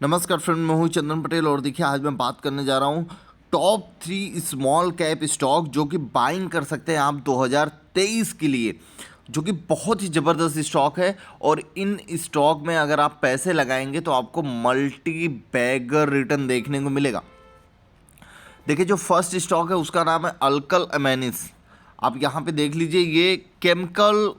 नमस्कार फ्रेंड, मैं हूँ चंदन पटेल और देखिए आज मैं बात करने जा रहा हूँ टॉप 3 स्मॉल कैप स्टॉक जो कि बाइंग कर सकते हैं आप 2023 के लिए, जो कि बहुत ही ज़बरदस्त स्टॉक है। और इन स्टॉक में अगर आप पैसे लगाएंगे तो आपको मल्टी बैगर रिटर्न देखने को मिलेगा। देखिए जो फर्स्ट स्टॉक है उसका नाम है अल्कल अमेनिस। आप यहाँ पे देख लीजिए, ये केमिकल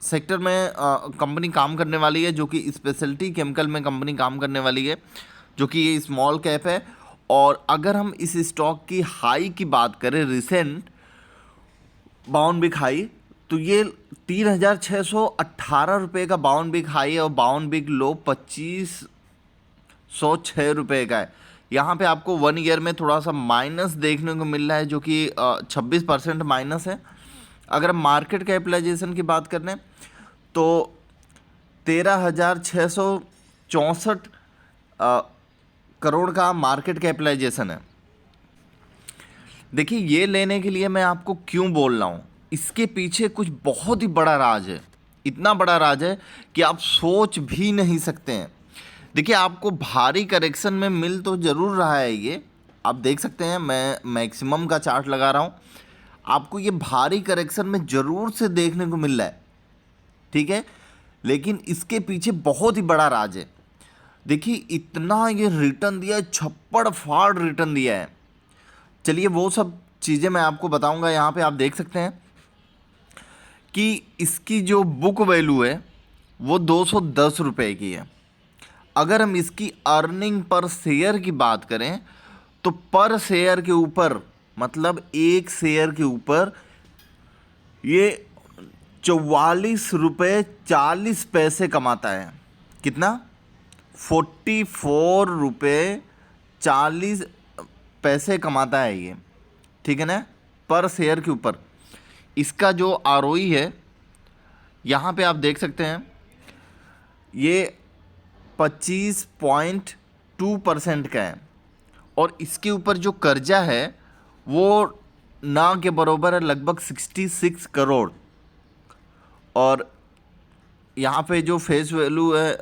सेक्टर में कंपनी काम करने वाली है, जो कि स्पेशलिटी केमिकल में कंपनी काम करने वाली है, जो कि ये स्मॉल कैप है। और अगर हम इस स्टॉक की हाई की बात करें, रिसेंट बाउन बिग हाई, तो ये 3,618 रुपये का बाउन बिग हाई है और बाउन बिग लो 2,506 रुपये का है। यहाँ पे आपको 1 ईयर में थोड़ा सा माइनस देखने को मिल रहा है, जो कि 26% माइनस है। अगर हम मार्केट कैपिटलाइजेशन की बात करें तो 13,664 करोड़ का मार्केट कैपिटलाइजेशन है। देखिए ये लेने के लिए मैं आपको क्यों बोल रहा हूँ, इसके पीछे कुछ बहुत ही बड़ा राज है। इतना बड़ा राज है कि आप सोच भी नहीं सकते हैं। देखिए आपको भारी करेक्शन में मिल तो ज़रूर रहा है, ये आप देख सकते हैं। मैं मैक्सिमम का चार्ट लगा रहा हूँ, आपको ये भारी करेक्शन में ज़रूर से देखने को मिल रहा है, ठीक है। लेकिन इसके पीछे बहुत ही बड़ा राज है। देखिए इतना ये रिटर्न दिया है, छप्पड़ फाड़ रिटर्न दिया है। चलिए वो सब चीज़ें मैं आपको बताऊंगा। यहाँ पे आप देख सकते हैं कि इसकी जो बुक वैल्यू है वो 210 रुपये की है। अगर हम इसकी अर्निंग पर शेयर की बात करें तो पर शेयर के ऊपर, मतलब एक शेयर के ऊपर ये 44 रुपये 40 पैसे कमाता है। कितना? 44 रुपये 40 पैसे कमाता है ये, ठीक है ना, पर शेयर के ऊपर। इसका जो आरओई है यहाँ पे आप देख सकते हैं, ये 25.2% का है। और इसके ऊपर जो कर्जा है वो ना के बराबर है, लगभग 66 करोड़। और यहाँ पे जो फेस वैल्यू है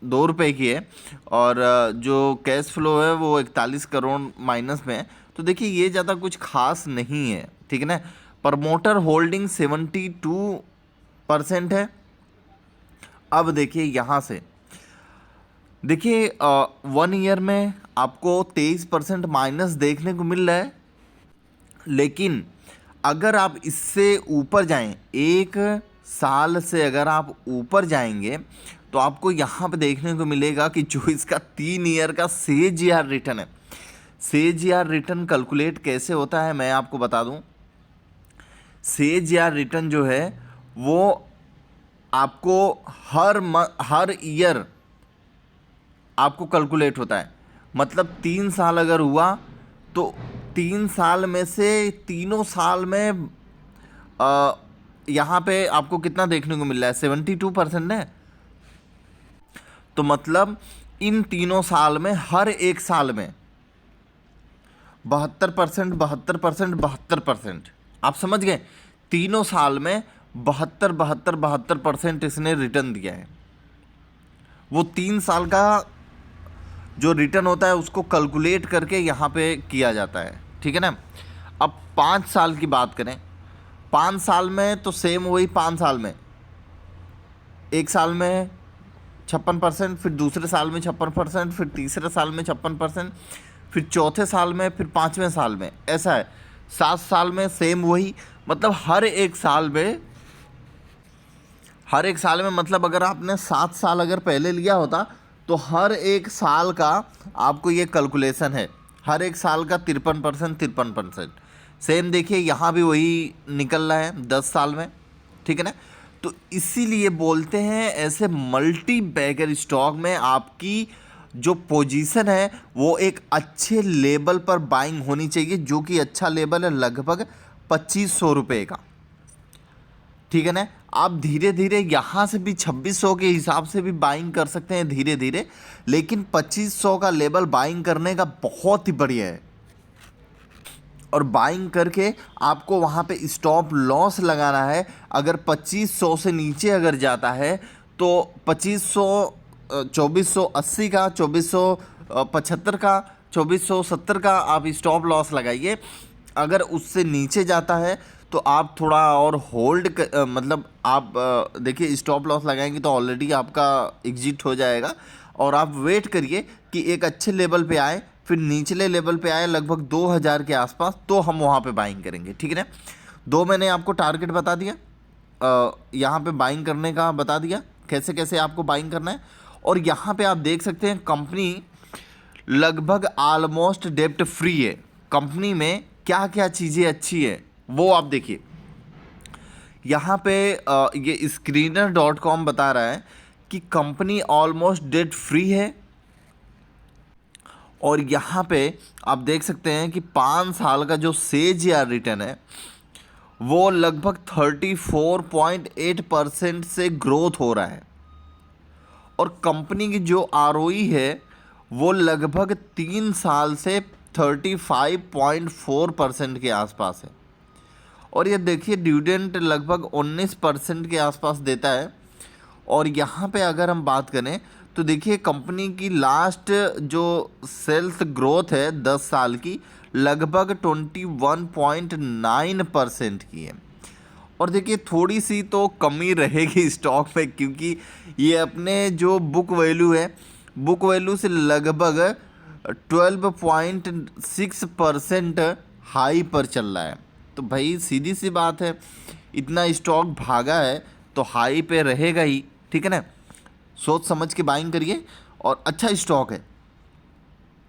2 रुपये की है और जो कैश फ्लो है वो 41 करोड़ माइनस में है। तो देखिए ये ज़्यादा कुछ खास नहीं है, ठीक है ना। प्रमोटर होल्डिंग 72% है। अब देखिए यहाँ से देखिए 1 ईयर में आपको 23% माइनस देखने को मिल रहा है। लेकिन अगर आप इससे ऊपर जाएं, 1 साल से अगर आप ऊपर जाएंगे तो आपको यहाँ पे देखने को मिलेगा कि जो इसका 3 ईयर का CAGR रिटर्न है। CAGR रिटर्न कैलकुलेट कैसे होता है मैं आपको बता दूं। CAGR रिटर्न जो है वो आपको हर ईयर आपको कैलकुलेट होता है। मतलब 3 साल अगर हुआ तो 3 साल में से तीनों साल में यहाँ पे आपको कितना देखने को मिल रहा है? 72% है। तो मतलब इन तीनों साल में हर एक साल में 72%, 72%, 72%, आप समझ गए। तीनों साल में 72% इसने रिटर्न दिया है। वो 3 साल का जो रिटर्न होता है उसको कैलकुलेट करके यहाँ पे किया जाता है, ठीक है ना। अब 5 साल की बात करें, 5 साल में तो सेम वही। 5 साल में एक साल में 56%, फिर दूसरे साल में 56%, फिर तीसरे साल में 56%, फिर चौथे साल में, फिर 5वें साल में, ऐसा है। 7 साल में सेम वही। मतलब हर एक साल में मतलब अगर आपने 7 साल अगर पहले लिया होता तो हर एक साल का आपको ये कैलकुलेशन है। हर एक साल का 53%। सेम देखिए यहाँ भी वही निकल रहा है 10 साल में, ठीक है ना। तो इसीलिए बोलते हैं ऐसे मल्टी बैगर स्टॉक में आपकी जो पोजीशन है वो एक अच्छे लेवल पर बाइंग होनी चाहिए, जो कि अच्छा लेवल है लगभग 2,500 रुपये का, ठीक है ना। आप धीरे धीरे यहाँ से भी 2,600 के हिसाब से भी बाइंग कर सकते हैं धीरे धीरे, लेकिन 2,500 का लेवल बाइंग करने का बहुत ही बढ़िया है। और बाइंग करके आपको वहाँ पे स्टॉप लॉस लगाना है। अगर 2,500 से नीचे अगर जाता है तो 2,500 2480 का, 2475 का, 2470 का आप स्टॉप लॉस लगाइए। अगर उससे नीचे जाता है तो आप थोड़ा और मतलब आप देखिए स्टॉप लॉस लगाएंगे तो ऑलरेडी आपका एग्जिट हो जाएगा, और आप वेट करिए कि एक अच्छे लेवल पे आए, फिर निचले लेवल पे आए लगभग 2000 के आसपास, तो हम वहाँ पे बाइंग करेंगे। ठीक है ना। दो मैंने आपको टारगेट बता दिया, यहाँ पे बाइंग करने का बता दिया, कैसे कैसे आपको बाइंग करना है। और यहाँ पे आप देख सकते हैं कंपनी लगभग ऑलमोस्ट डेप्ट फ्री है। कंपनी में क्या क्या चीज़ें अच्छी है वो आप देखिए। यहाँ पे ये screener.com बता रहा है कि कंपनी ऑलमोस्ट डेट फ्री है, और यहाँ पे आप देख सकते हैं कि 5 साल का जो CAGR रिटर्न है वो लगभग 34.8% से ग्रोथ हो रहा है, और कंपनी की जो ROE है वो लगभग 3 साल से 35.4% के आसपास है। और ये देखिए डिविडेंड लगभग 19% के आसपास देता है। और यहाँ पे अगर हम बात करें तो देखिए कंपनी की लास्ट जो सेल्स ग्रोथ है 10 साल की लगभग 21.9% की है। और देखिए थोड़ी सी तो कमी रहेगी स्टॉक में, क्योंकि ये अपने जो बुक वैल्यू है, बुक वैल्यू से लगभग 12.6% हाई पर चल रहा है। तो भाई सीधी सी बात है, इतना स्टॉक भागा है तो हाई पे रहेगा ही। ठीक है ना। सोच समझ के बाइंग करिए, और अच्छा स्टॉक है।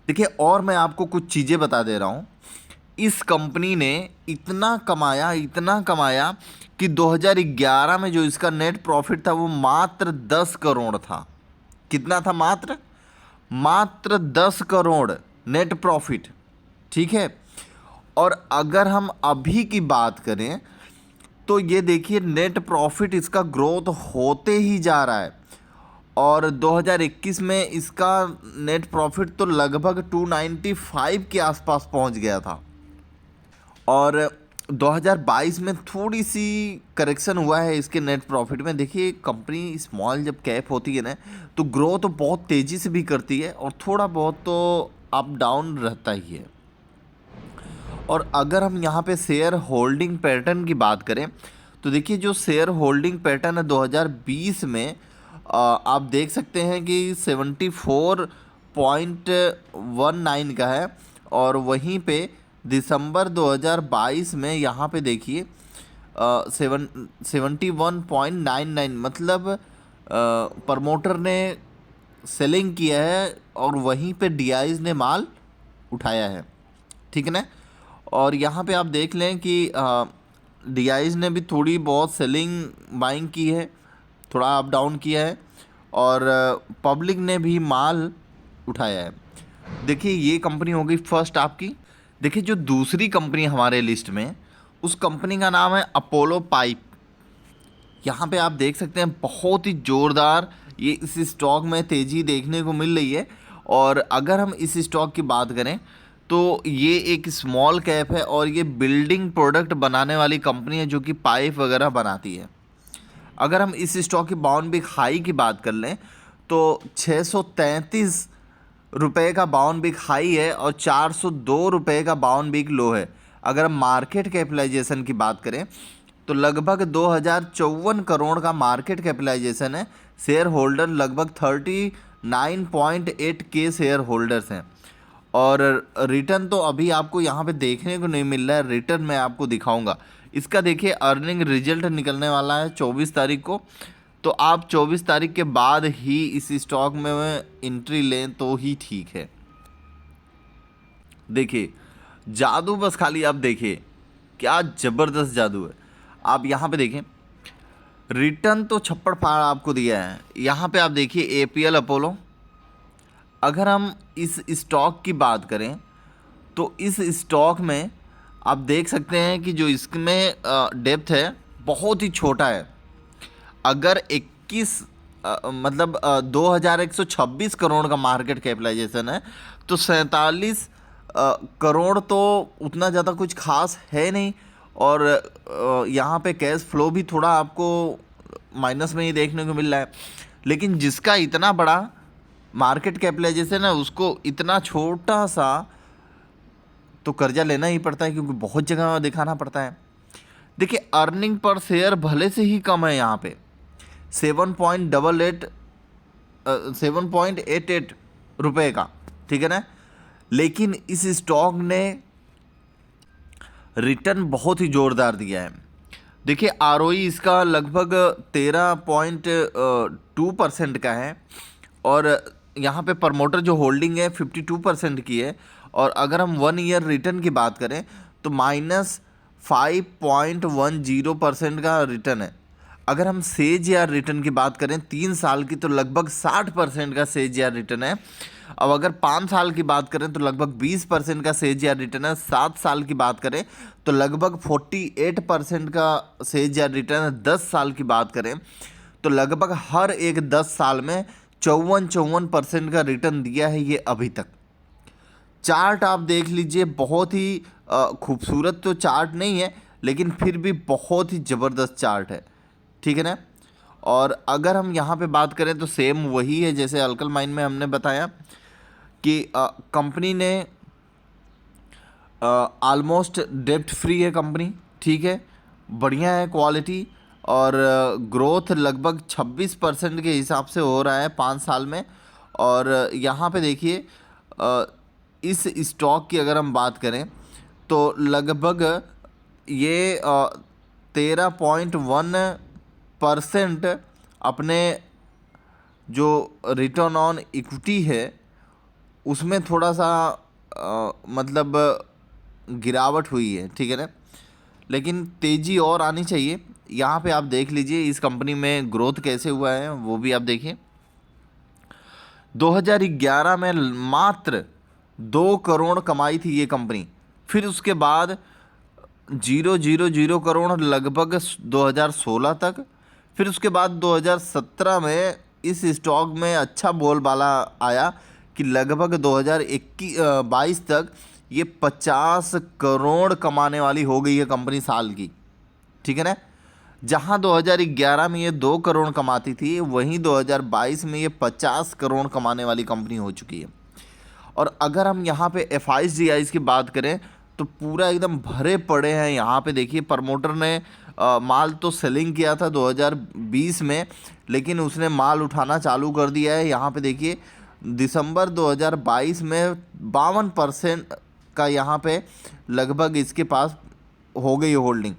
देखिए और मैं आपको कुछ चीज़ें बता दे रहा हूँ। इस कंपनी ने इतना कमाया कि 2011 में जो इसका नेट प्रॉफिट था वो मात्र 10 करोड़ था। कितना था? मात्र 10 करोड़ नेट प्रॉफिट। ठीक है। और अगर हम अभी की बात करें तो ये देखिए नेट प्रॉफिट इसका ग्रोथ होते ही जा रहा है, और 2021 में इसका नेट प्रॉफिट तो लगभग 295 के आसपास पहुंच गया था, और 2022 में थोड़ी सी करेक्शन हुआ है इसके नेट प्रॉफिट में। देखिए कंपनी स्मॉल जब कैप होती है ना तो ग्रोथ तो बहुत तेज़ी से भी करती है, और थोड़ा बहुत तो अप डाउन रहता ही है। और अगर हम यहाँ पे शेयर होल्डिंग पैटर्न की बात करें तो देखिए जो शेयर होल्डिंग पैटर्न है 2020 में आप देख सकते हैं कि 74.19 का है, और वहीं पे दिसंबर 2022 में यहाँ पे देखिए 71.99, मतलब प्रमोटर ने सेलिंग किया है और वहीं पे DIs ने माल उठाया है। ठीक है ना। और यहाँ पे आप देख लें कि DIs ने भी थोड़ी बहुत सेलिंग बाइंग की है, थोड़ा अप डाउन किया है, और पब्लिक ने भी माल उठाया है। देखिए ये कंपनी हो गई फर्स्ट आपकी। देखिए जो दूसरी कंपनी हमारे लिस्ट में, उस कंपनी का नाम है अपोलो पाइप। यहाँ पे आप देख सकते हैं बहुत ही ज़ोरदार ये इस स्टॉक में तेज़ी देखने को मिल रही है। और अगर हम इस स्टॉक की बात करें तो ये एक स्मॉल कैप है, और ये बिल्डिंग प्रोडक्ट बनाने वाली कंपनी है जो कि पाइप वगैरह बनाती है। अगर हम इस स्टॉक की बाउंड बिग हाई की बात कर लें तो 633 रुपये का बाउंड बिग हाई है, और 402 रुपये का बाउंड बिग लो है। अगर हम मार्केट कैपिटलाइजेशन की बात करें तो लगभग 2054 करोड़ का मार्केट कैपिटलाइजेशन है। शेयर होल्डर लगभग 39.8 के शेयर होल्डर्स हैं, और रिटर्न तो अभी आपको यहाँ पे देखने को नहीं मिल रहा है। रिटर्न मैं आपको दिखाऊंगा इसका। देखिए अर्निंग रिजल्ट निकलने वाला है 24 तारीख को, तो आप 24 तारीख के बाद ही इस स्टॉक में एंट्री लें तो ही ठीक है। देखिए जादू बस खाली आप देखिए क्या ज़बरदस्त जादू है। आप यहाँ पे देखें रिटर्न तो छप्पड़ फाड़ आपको दिया है। यहाँ पे आप देखिए APL अपोलो। अगर हम इस स्टॉक की बात करें तो इस स्टॉक में आप देख सकते हैं कि जो इसमें डेप्थ है बहुत ही छोटा है। अगर 2126 करोड़ का मार्केट कैपिटलाइजेशन है तो 47 करोड़ तो उतना ज़्यादा कुछ खास है नहीं। और यहाँ पे कैश फ्लो भी थोड़ा आपको माइनस में ही देखने को मिल रहा है। लेकिन जिसका इतना बड़ा मार्केट कैपिटलाइजेशन है उसको इतना छोटा सा तो कर्जा लेना ही पड़ता है, क्योंकि बहुत जगह दिखाना पड़ता है। देखिए अर्निंग पर शेयर भले से ही कम है यहाँ पे 7.88 रुपये का, ठीक है ना। लेकिन इस स्टॉक ने रिटर्न बहुत ही ज़ोरदार दिया है। देखिए आरओई इसका लगभग 13.2% का है, और यहाँ पे प्रमोटर जो होल्डिंग है 52% की है। और अगर हम 1 ईयर रिटर्न की बात करें तो -5.10% का रिटर्न है। अगर हम सेज या रिटर्न की बात करें 3 साल की तो लगभग 60% का सेज या रिटर्न है। अब अगर 5 साल की बात करें तो लगभग 20% का सेज या रिटर्न है। 7 साल की बात करें तो लगभग 48% का सेज या रिटर्न है। 10 साल की बात करें तो लगभग हर एक 10 साल में 54% का रिटर्न दिया है ये अभी तक। चार्ट आप देख लीजिए, बहुत ही खूबसूरत तो चार्ट नहीं है लेकिन फिर भी बहुत ही ज़बरदस्त चार्ट है, ठीक है ना। और अगर हम यहाँ पे बात करें तो सेम वही है जैसे अल्कल माइन में हमने बताया कि कंपनी ने ऑलमोस्ट डेब्ट फ्री है कंपनी, ठीक है, बढ़िया है क्वालिटी, और ग्रोथ लगभग 26% के हिसाब से हो रहा है 5 साल में। और यहाँ पे देखिए इस स्टॉक की अगर हम बात करें तो लगभग ये 13.1% अपने जो रिटर्न ऑन इक्विटी है उसमें थोड़ा सा मतलब गिरावट हुई है, ठीक है ना। लेकिन तेज़ी और आनी चाहिए। यहाँ पे आप देख लीजिए इस कंपनी में ग्रोथ कैसे हुआ है वो भी आप देखिए। 2011 में मात्र 2 करोड़ कमाई थी ये कंपनी, फिर उसके बाद 0.00 करोड़ लगभग 2016 तक, फिर उसके बाद 2017 में इस स्टॉक में अच्छा बोलबाला आया कि लगभग 2022 तक ये 50 करोड़ कमाने वाली हो गई है कंपनी साल की, ठीक है ना। जहां 2011 में ये 2 करोड़ कमाती थी वहीं 2022 में ये 50 करोड़ कमाने वाली कंपनी हो चुकी है। और अगर हम यहाँ पे FIs की बात करें तो पूरा एकदम भरे पड़े हैं। यहाँ पे देखिए प्रमोटर ने माल तो सेलिंग किया था 2020 में, लेकिन उसने माल उठाना चालू कर दिया है। यहाँ पे देखिए दिसंबर 2022 में 52% का यहाँ पे लगभग इसके पास हो गई होल्डिंग।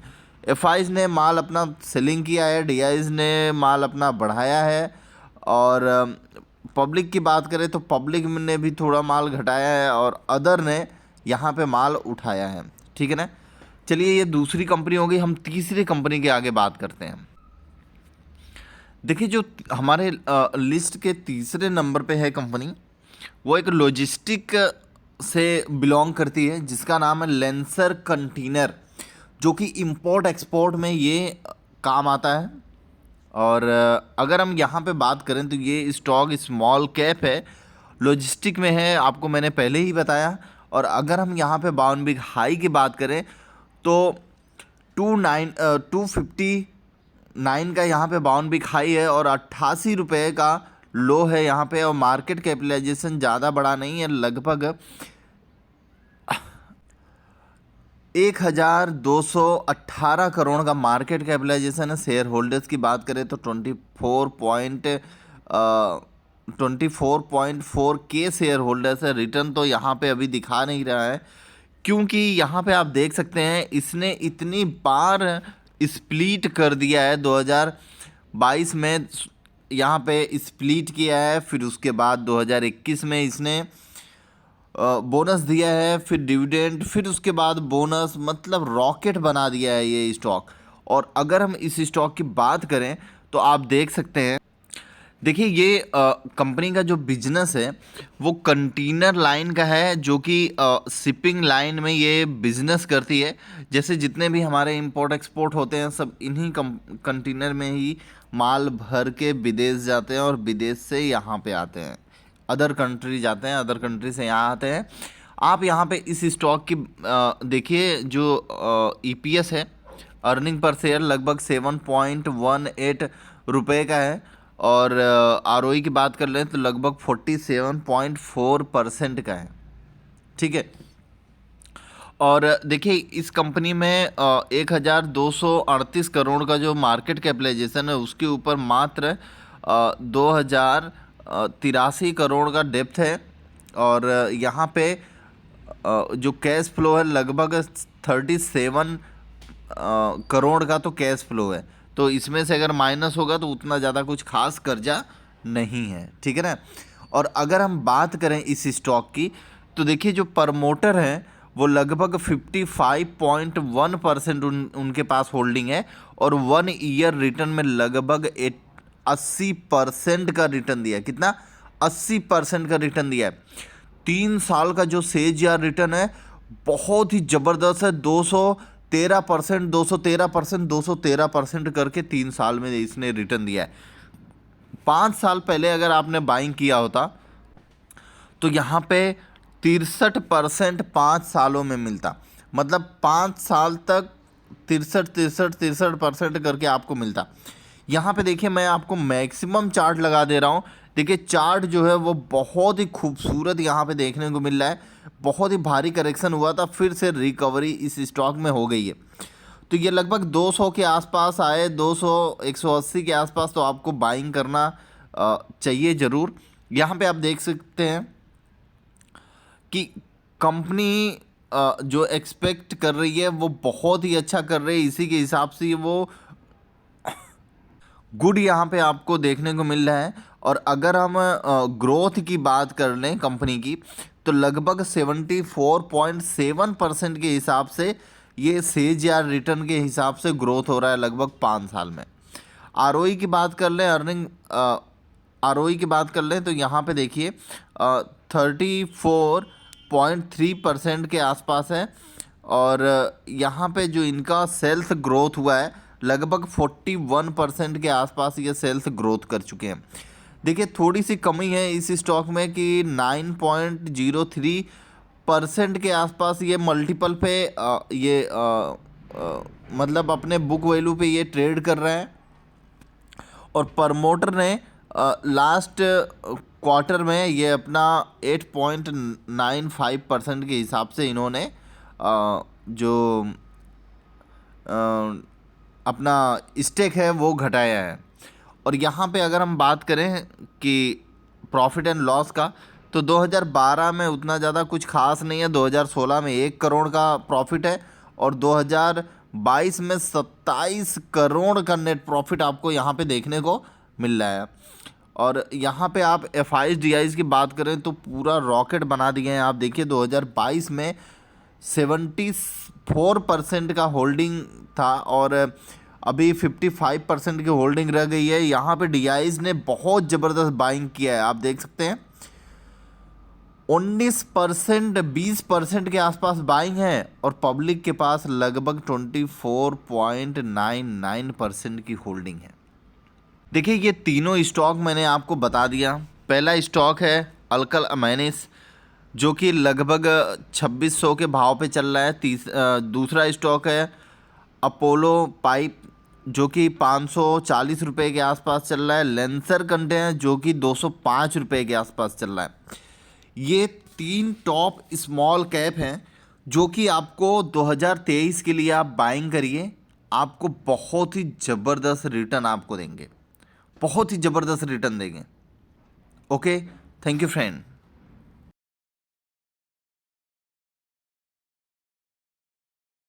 FIs ने माल अपना सेलिंग किया है, DIs ने माल अपना बढ़ाया है, और पब्लिक की बात करें तो पब्लिक ने भी थोड़ा माल घटाया है और अदर ने यहाँ पे माल उठाया है, ठीक है ना। चलिए ये दूसरी कंपनी हो गई, हम तीसरी कंपनी के आगे बात करते हैं। देखिए जो हमारे लिस्ट के तीसरे नंबर पे है कंपनी, वो एक लॉजिस्टिक से बिलोंग करती है जिसका नाम है लेंसर कंटेनर, जो कि इंपोर्ट एक्सपोर्ट में ये काम आता है। और अगर हम यहाँ पे बात करें तो ये स्टॉक स्मॉल कैप है, लॉजिस्टिक में है, आपको मैंने पहले ही बताया। और अगर हम यहाँ पे बाउन बिग हाई की बात करें तो 259 का यहाँ पे बाउन बिग हाई है और 88 रुपये का लो है यहाँ पे। और मार्केट कैपिटलाइजेशन ज़्यादा बड़ा नहीं है, लगभग 1218 करोड़ का मार्केट कैपिटलाइजेशन है। शेयर होल्डर्स की बात करें तो 24.4 के शेयर होल्डर्स है। रिटर्न तो यहाँ पे अभी दिखा नहीं रहा है, क्योंकि यहाँ पे आप देख सकते हैं इसने इतनी बार स्प्लिट कर दिया है। 2022 में यहाँ पे स्प्लिट किया है, फिर उसके बाद 2021 में इसने बोनस दिया है, फिर डिविडेंड, फिर उसके बाद बोनस, मतलब रॉकेट बना दिया है ये स्टॉक। और अगर हम इस स्टॉक की बात करें तो आप देख सकते हैं, देखिए ये कंपनी का जो बिजनेस है वो कंटेनर लाइन का है, जो कि शिपिंग लाइन में ये बिजनेस करती है। जैसे जितने भी हमारे इंपोर्ट एक्सपोर्ट होते हैं सब इन्हीं कंटेनर में ही माल भर के विदेश जाते हैं और विदेश से यहाँ पे आते हैं, अदर कंट्री जाते हैं, अदर कंट्री से यहाँ आते हैं। आप यहाँ पे इस स्टॉक की देखिए जो EPS है अर्निंग पर शेयर लगभग 7.18 रुपये का है, और आरओई की बात कर लें तो लगभग 47.4% का है। ठीक है। और देखिए इस कंपनी में 1238 करोड़ का जो मार्केट कैपिटलाइजेशन है उसके ऊपर मात्र 2083 करोड़ का डेप्थ है, और यहाँ पे जो कैश फ्लो है लगभग 37 करोड़ का तो कैश फ्लो है। तो इसमें से अगर माइनस होगा तो उतना ज़्यादा कुछ खास कर्जा नहीं है। ठीक है ना। और अगर हम बात करें इस स्टॉक की तो देखिए जो प्रमोटर हैं वो लगभग 55.1% उनके पास होल्डिंग है, और 1 ईयर रिटर्न में लगभग 80% का रिटर्न दिया है। कितना? 80% का रिटर्न दिया है। 3 साल का जो सेज रिटर्न है बहुत ही ज़बरदस्त है। 213%, 213%, 213% करके 3 साल में इसने रिटर्न दिया है। 5 साल पहले अगर आपने बाइंग किया होता तो यहाँ पे 63% 5 सालों में मिलता। मतलब 5 साल तक 63% करके आपको मिलता। यहाँ पे देखिए मैं आपको मैक्सिमम चार्ट लगा दे रहा हूँ। देखिए चार्ट जो है वो बहुत ही खूबसूरत यहाँ पे देखने को मिल रहा है। बहुत ही भारी करेक्शन हुआ था, फिर से रिकवरी इस स्टॉक में हो गई है। तो ये लगभग 200 के आसपास आए, 200 180 के आसपास, तो आपको बाइंग करना चाहिए ज़रूर। यहाँ पे आप देख सकते हैं कि कंपनी जो एक्सपेक्ट कर रही है वो बहुत ही अच्छा कर रही है, इसी के हिसाब से वो गुड यहाँ पे आपको देखने को मिल रहा है। और अगर हम ग्रोथ की बात कर लें कंपनी की तो लगभग 74.7% के हिसाब से ये सेज या रिटर्न के हिसाब से ग्रोथ हो रहा है लगभग 5 साल में। आरओई की बात कर लें, आरओई की बात कर लें तो यहाँ पे देखिए 34.3% के आसपास है, और यहाँ पे जो इनका सेल्स ग्रोथ हुआ है लगभग 41% के आसपास ये सेल्स ग्रोथ कर चुके हैं। देखिए थोड़ी सी कमी है इस स्टॉक में कि 9.03% के आसपास ये मल्टीपल पे मतलब अपने बुक वैल्यू पे ये ट्रेड कर रहे हैं। और प्रमोटर ने लास्ट क्वार्टर में ये अपना 8.95% के हिसाब से इन्होंने जो अपना स्टेक है वो घटाया है। और यहाँ पे अगर हम बात करें कि प्रॉफिट एंड लॉस का तो 2012 में उतना ज़्यादा कुछ खास नहीं है। 2016 में 1 करोड़ का प्रॉफिट है, और 2022 में 27 करोड़ का नेट प्रॉफिट आपको यहाँ पे देखने को मिल रहा है। और यहाँ पे आप FIs की बात करें तो पूरा रॉकेट बना दिए हैं। आप देखिए 2022 में 74% का होल्डिंग था, और अभी 55% की होल्डिंग रह गई है। यहाँ पे DIs ने बहुत ज़बरदस्त बाइंग किया है। आप देख सकते हैं 19%, 20% के आसपास बाइंग है, और पब्लिक के पास लगभग 24.99% की होल्डिंग है। देखिए ये तीनों स्टॉक मैंने आपको बता दिया। पहला स्टॉक है अल्कल अमेनिस जो कि लगभग 2600 के भाव पे चल रहा है। दूसरा स्टॉक है अपोलो पाइप जो कि 540 रुपये के आसपास चल रहा है। लेंसर कंटेनर जो कि 205 रुपये के आसपास चल रहा है। ये 3 टॉप स्मॉल कैप हैं जो कि आपको 2023 के लिए आप बाइंग करिए, आपको बहुत ही ज़बरदस्त रिटर्न आपको देंगे, बहुत ही ज़बरदस्त रिटर्न देंगे। Okay, thank you friend.